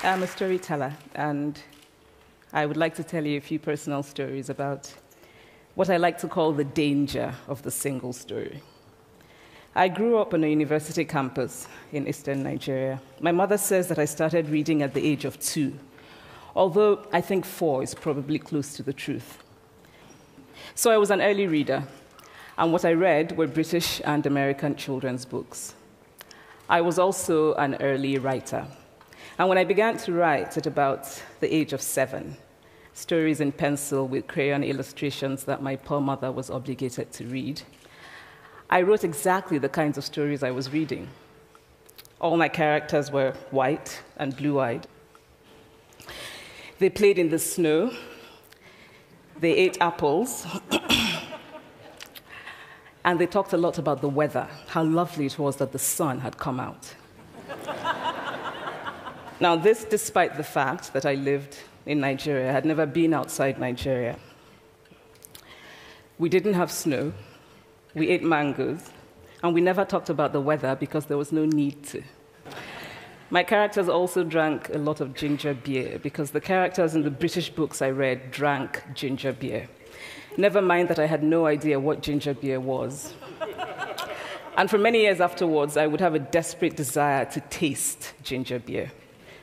I'm a storyteller, and I would like to tell you a few personal stories about what I like to call the danger of the single story. I grew up on a university campus in eastern Nigeria. My mother says that I started reading at the age of 2, although I think 4 is probably close to the truth. So I was an early reader, and what I read were British and American children's books. I was also an early writer. And when I began to write at about the age of 7, stories in pencil with crayon illustrations that my poor mother was obligated to read, I wrote exactly the kinds of stories I was reading. All my characters were white and blue-eyed. They played in the snow. They ate apples. And they talked a lot about the weather, how lovely it was that the sun had come out. Now, this despite the fact that I lived in Nigeria. I had never been outside Nigeria. We didn't have snow. We ate mangoes. And we never talked about the weather because there was no need to. My characters also drank a lot of ginger beer because the characters in the British books I read drank ginger beer. Never mind that I had no idea what ginger beer was. And for many years afterwards, I would have a desperate desire to taste ginger beer.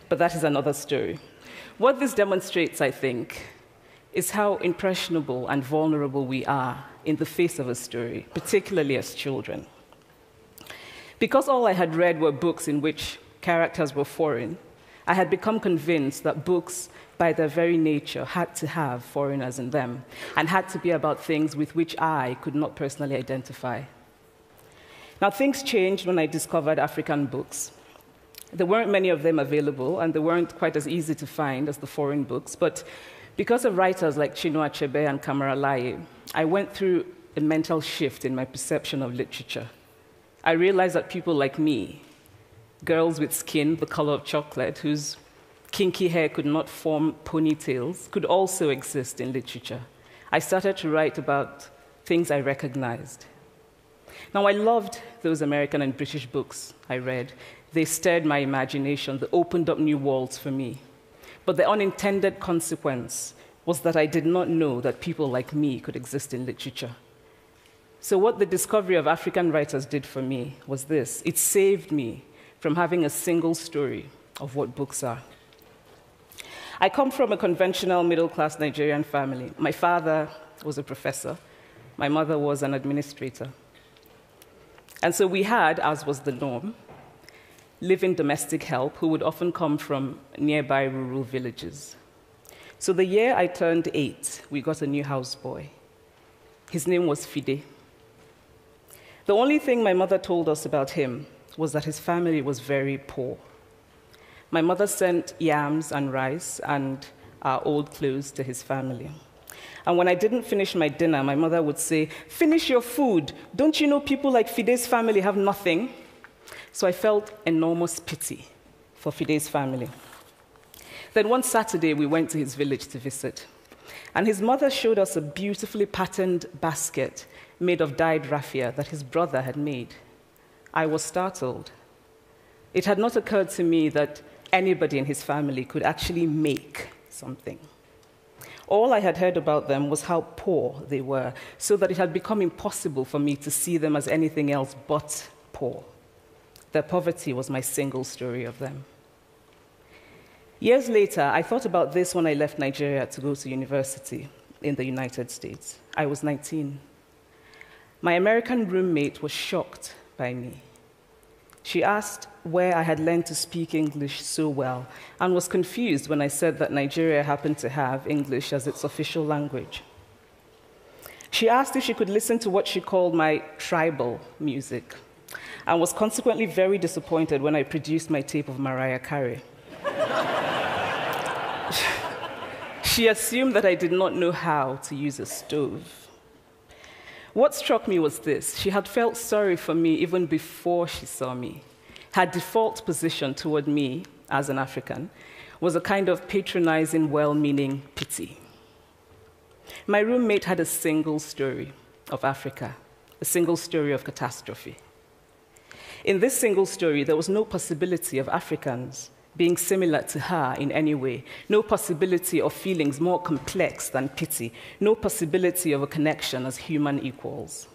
But that is another story. What this demonstrates, I think, is how impressionable and vulnerable we are in the face of a story, particularly as children. Because all I had read were books in which characters were foreign, I had become convinced that books, by their very nature, had to have foreigners in them and had to be about things with which I could not personally identify. Now, things changed when I discovered African books. There weren't many of them available, and they weren't quite as easy to find as the foreign books, but because of writers like Chinua Achebe and Kamara Laye, I went through a mental shift in my perception of literature. I realized that people like me, girls with skin the color of chocolate, whose kinky hair could not form ponytails, could also exist in literature. I started to write about things I recognized. Now, I loved those American and British books I read. They stirred my imagination. They opened up new worlds for me. But the unintended consequence was that I did not know that people like me could exist in literature. So what the discovery of African writers did for me was this. It saved me from having a single story of what books are. I come from a conventional middle-class Nigerian family. My father was a professor. My mother was an administrator. And so we had, as was the norm, live-in domestic help who would often come from nearby rural villages. So the year I turned 8, we got a new houseboy. His name was Fide. The only thing my mother told us about him was that his family was very poor. My mother sent yams and rice and our old clothes to his family. And when I didn't finish my dinner, my mother would say, "Finish your food. Don't you know people like Fide's family have nothing?" So I felt enormous pity for Fide's family. Then one Saturday, we went to his village to visit. And his mother showed us a beautifully patterned basket made of dyed raffia that his brother had made. I was startled. It had not occurred to me that anybody in his family could actually make something. All I had heard about them was how poor they were, so that it had become impossible for me to see them as anything else but poor. Their poverty was my single story of them. Years later, I thought about this when I left Nigeria to go to university in the United States. I was 19. My American roommate was shocked by me. She asked where I had learned to speak English so well and was confused when I said that Nigeria happened to have English as its official language. She asked if she could listen to what she called my tribal music and was consequently very disappointed when I produced my tape of Mariah Carey. She assumed that I did not know how to use a stove. What struck me was this. She had felt sorry for me even before she saw me. Her default position toward me, as an African, was a kind of patronizing, well-meaning pity. My roommate had a single story of Africa, a single story of catastrophe. In this single story, there was no possibility of Africans being similar to her in any way, no possibility of feelings more complex than pity, no possibility of a connection as human equals.